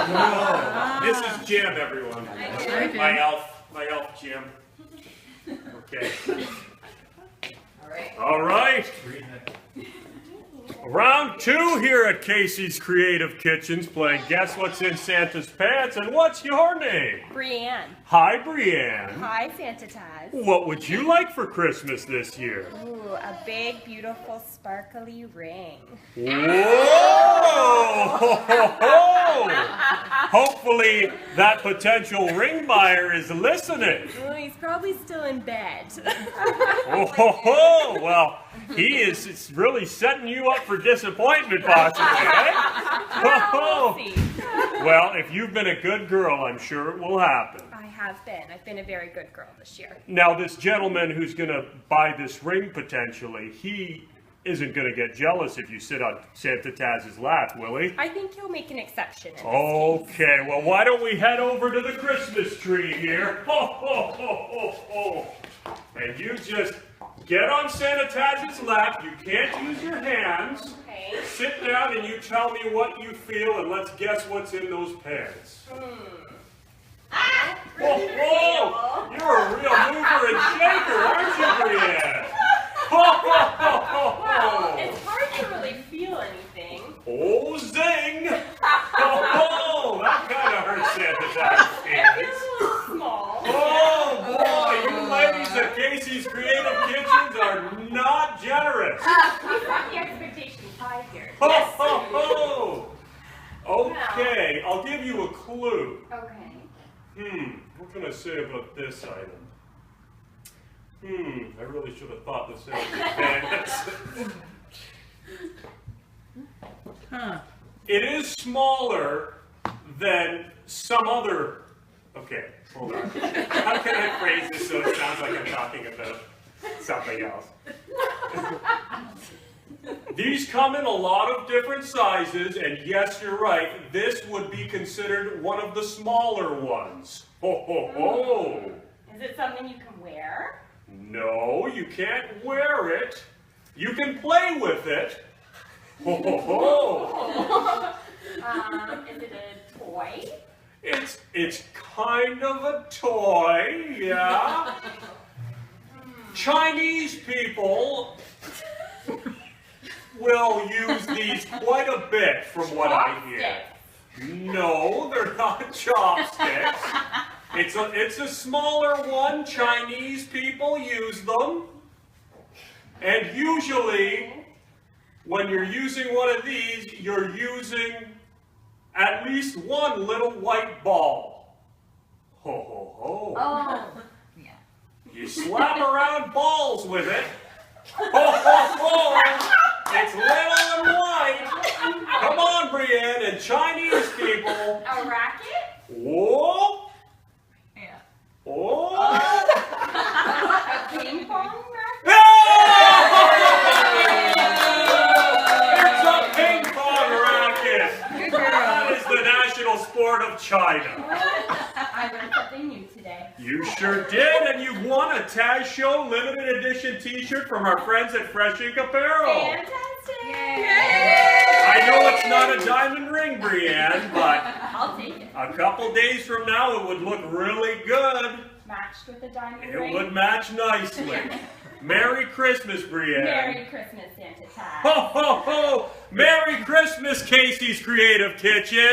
This is Jim, everyone. My elf Jim. Okay. All right. Round two here at Casey's Creative Kitchens, playing Guess What's in Santa's Pants, and what's your name? Brianne. Hi, Brianne. Hi, Santa Taz. What would you like for Christmas this year? Ooh, a big, beautiful, sparkly ring. Whoa! Hopefully that potential ring buyer is listening. Ooh, he's probably still in bed. Oh, well, he is really setting you up for disappointment, possibly, eh? We'll see. Well, if you've been a good girl, I'm sure it will happen. I have been. I've been a very good girl this year. Now, this gentleman who's going to buy this ring, potentially, he isn't going to get jealous if you sit on Santa Taz's lap, will he? I think he'll make an exception in this Okay, well, why don't we head over to the Christmas tree here? Ho, ho, ho, ho, ho. And you just get on Santa Taz's lap. You can't use your hands. Okay. Sit down and you tell me what you feel, and let's guess what's in those pants. Whoa, whoa! You're a real mover and shaker, aren't you, Brianne? Ho, ho, ho, ho, ho. Well, it's hard to really feel anything. Oh, zing! Oh, that kind of hurts Santa Taz's It feelings. feels a little small. Oh, boy, you ladies at Casey's Creative Kitchens are not generous. We set the expectations high here. Ho, ho, ho! Okay, I'll give you a clue. Okay. What can I say about this item? I really should have thought this out in advance. It is smaller than some other... Okay, hold on. How can I phrase this so it sounds like I'm talking about something else? These come in a lot of different sizes, and yes, you're right, this would be considered one of the smaller ones. Ho, ho, ho! Is it something you can wear? No, you can't wear it. You can play with it. Ho, ho, ho! Is it a toy? It's kind of a toy, yeah. Chinese people will use these quite a bit, from what I hear. No, they're not chopsticks. It's a smaller one. Chinese people use them. And usually, when you're using one of these, you're using at least one little white ball. Ho, ho, ho. Oh. Yeah. You slap around balls with it. Ho, ho, ho. It's little and white. Come on, Brianne, and Chinese people. A racket? Whoa. Yeah. Oh. A ping pong racket? It's a ping pong racket. That is the national sport of China. I learned something new today. You sure did, and you won a Taz Show limited edition t-shirt from our friends at Fresh Ink Apparel. Fantastic! I know it's not a diamond ring, Brianne, but I'll take it. a couple days from now it would look really good. Matched with a diamond It ring. would match nicely. Merry Christmas, Brianne. Merry Christmas, Santa Taz. Ho, ho, ho! Merry Christmas, Casey's Creative Kitchen.